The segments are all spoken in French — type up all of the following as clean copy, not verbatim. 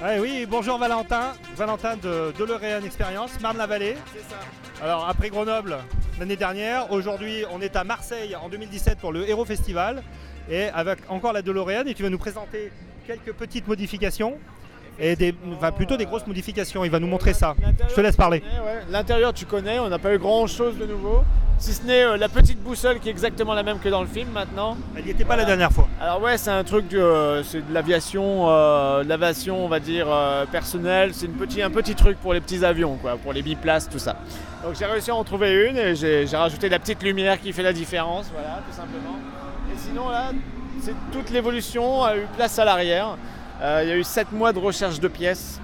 Oui, bonjour Valentin. Valentin de DeLorean Experience, Marne-la-Vallée. C'est ça. Alors après Grenoble l'année dernière, aujourd'hui on est à Marseille en 2017 pour le Hero Festival et avec encore la DeLorean et tu vas nous présenter quelques petites modifications et plutôt des grosses modifications. Il va nous montrer ça. Je te laisse parler. Ouais. L'intérieur tu connais, on n'a pas eu grand chose de nouveau. Si ce n'est la petite boussole qui est exactement la même que dans le film maintenant. Elle n'y était pas la dernière fois. Alors ouais, c'est un truc, c'est de l'aviation, on va dire personnelle. C'est un petit truc pour les petits avions, quoi, pour les biplaces, tout ça. Donc j'ai réussi à en trouver une et j'ai rajouté la petite lumière qui fait la différence, voilà, tout simplement. Et sinon là, toute l'évolution a eu place à l'arrière. Il y a eu 7 mois de recherche de pièces.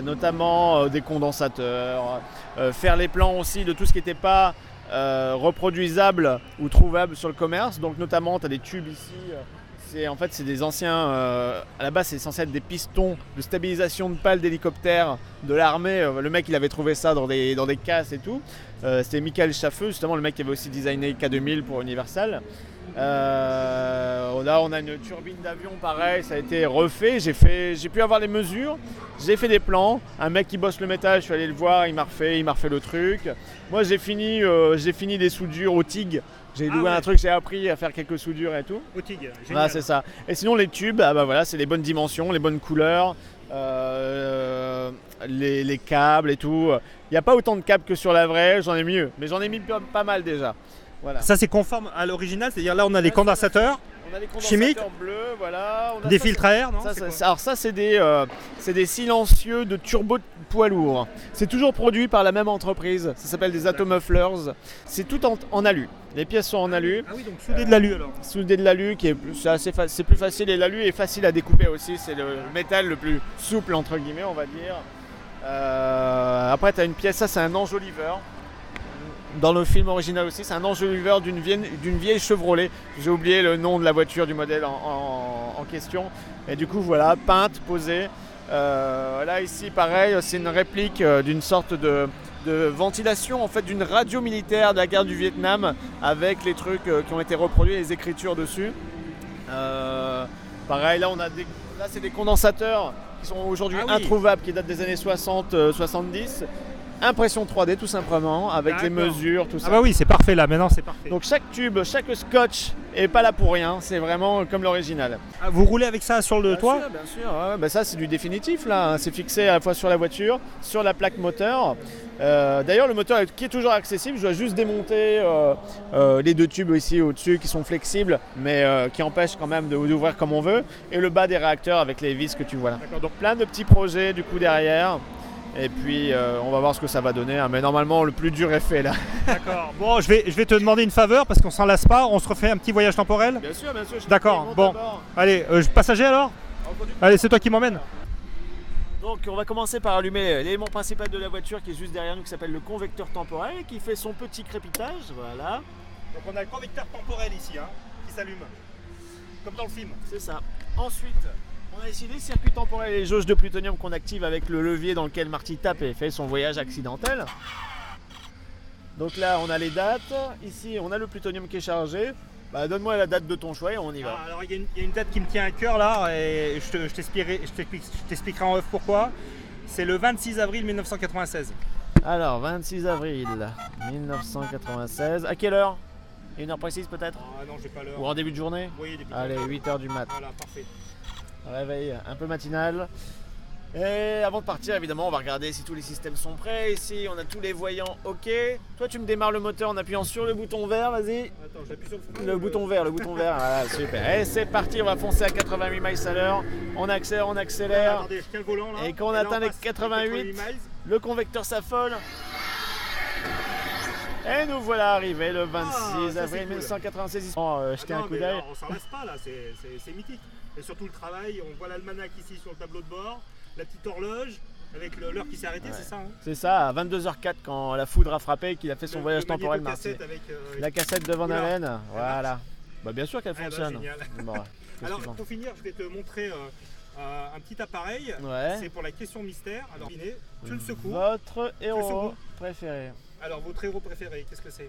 Notamment des condensateurs, faire les plans aussi de tout ce qui n'était pas reproduisable ou trouvable sur le commerce. Donc notamment tu as des tubes ici, c'est des anciens, à la base c'est censé être des pistons de stabilisation de pales d'hélicoptère de l'armée. Le mec il avait trouvé ça dans des casses et tout. C'était Michael Schaffeux, justement le mec qui avait aussi designé K2000 pour Universal. Là on a une turbine d'avion pareil, ça a été refait, j'ai pu avoir les mesures, j'ai fait des plans, un mec qui bosse le métal, je suis allé le voir, il m'a refait le truc. Moi j'ai fini des soudures au TIG, j'ai loué un truc, j'ai appris à faire quelques soudures et tout. Au TIG, génial. Ah, c'est ça. Et sinon les tubes, voilà, c'est les bonnes dimensions, les bonnes couleurs, les câbles et tout. Il n'y a pas autant de câbles que sur la vraie, j'en ai mieux, mais j'en ai mis pas mal déjà. Voilà. Ça c'est conforme à l'original, c'est-à-dire là on a les condensateurs. On a des condensateurs chimiques, bleus, voilà. Des filtres à air, non? Alors ça c'est des silencieux de turbo poids lourd. C'est toujours produit par la même entreprise, ça s'appelle des Atomufflers. C'est tout en alu, les pièces sont en alu. Ah oui, donc soudé de l'alu alors. Soudé de l'alu, c'est plus facile, et l'alu est facile à découper aussi, c'est le métal le plus souple entre guillemets on va dire. Après tu as une pièce, ça c'est un enjoliveur. Dans le film original aussi, c'est un enjoliveur d'une vieille Chevrolet. J'ai oublié le nom de la voiture, du modèle en question. Et du coup, voilà, peinte, posée. Là, ici, pareil, c'est une réplique d'une sorte de ventilation, en fait, d'une radio militaire de la guerre du Vietnam, avec les trucs qui ont été reproduits, les écritures dessus. Pareil, là, là, c'est des condensateurs qui sont aujourd'hui introuvables, qui datent des années 60-70. Impression 3D tout simplement, avec les mesures, tout ça. Ah bah oui, c'est parfait là, maintenant c'est parfait. Donc chaque tube, chaque scotch est pas là pour rien, c'est vraiment comme l'original. Ah, vous roulez avec ça sur le toit? Bien sûr, ouais, bah ça c'est du définitif là, c'est fixé à la fois sur la voiture, sur la plaque moteur. D'ailleurs le moteur qui est toujours accessible, je dois juste démonter les 2 tubes ici au-dessus qui sont flexibles, mais qui empêchent quand même d'ouvrir comme on veut, et le bas des réacteurs avec les vis que tu vois là. D'accord, donc plein de petits projets du coup derrière. Et puis on va voir ce que ça va donner, hein. Mais normalement le plus dur est fait là. D'accord. Bon, je vais te demander une faveur parce qu'on s'en lasse pas, on se refait un petit voyage temporel. Bien sûr. D'accord, bon. Allez, passager alors. Allez, c'est toi qui m'emmène. Donc on va commencer par allumer l'élément principal de la voiture qui est juste derrière nous, qui s'appelle le convecteur temporel, qui fait son petit crépitage, voilà. Donc on a le convecteur temporel ici, hein, qui s'allume, comme dans le film. C'est ça. Ensuite, on a ici les circuits temporels et les jauges de plutonium qu'on active avec le levier dans lequel Marty tape et fait son voyage accidentel. Donc là, on a les dates. Ici, on a le plutonium qui est chargé. Bah, donne-moi la date de ton choix et on y va. Alors, il y a une date qui me tient à cœur là, et je t'expliquerai en off pourquoi. C'est le 26 avril 1996. Alors, 26 avril 1996. À quelle heure? Une heure précise peut-être? Ah non, j'ai pas l'heure. Ou en début de journée? Oui, début de Allez, journée. 8h du mat. Voilà, parfait. Réveil un peu matinal. Et avant de partir, évidemment, on va regarder si tous les systèmes sont prêts. Ici, on a tous les voyants OK. Toi, tu me démarres le moteur en appuyant sur le bouton vert, vas-y. Attends, j'appuie sur le bouton vert. Voilà, super. Et c'est parti, on va foncer à 88 miles à l'heure. On accélère. Attendez, je tiens le volant là. Et quand on atteint les 88, le convecteur s'affole. Et nous voilà arrivés le 26 avril 1996. Jetez un coup d'œil. On s'en lasse pas là, c'est mythique. Et surtout le travail, on voit l'almanach ici sur le tableau de bord, la petite horloge avec l'heure qui s'est arrêtée, c'est ça, hein? C'est ça, à 22h04 quand la foudre a frappé, qu'il a fait son voyage temporel Marty. La cassette de Van Halen, voilà. Bah bien sûr qu'elle fonctionne. Bon, alors pour finir, je vais te montrer un petit appareil. C'est pour la question mystère. Alors tu le secoues. Votre héros préféré. Alors votre héros préféré, qu'est-ce que c'est?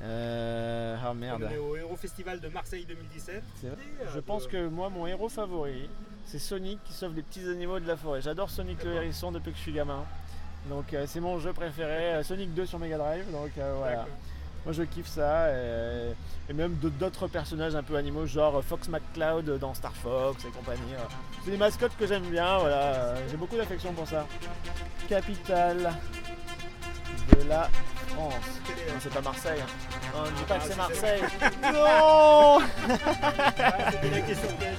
Ah merde. On est au Héros Festival de Marseille 2017. Je pense que moi, mon héros favori, c'est Sonic qui sauve les petits animaux de la forêt. J'adore Sonic le hérisson depuis que je suis gamin. Donc c'est mon jeu préféré. Sonic 2 sur Mega Drive. Donc voilà. Moi je kiffe ça. Et même d'autres personnages un peu animaux, genre Fox McCloud dans Star Fox et compagnie. C'est des mascottes que j'aime bien. Voilà. J'ai beaucoup d'affection pour ça. Capitale de la France. Non, c'est pas Marseille. Non, ne dis pas que c'est Marseille. Non. C'était la question piège.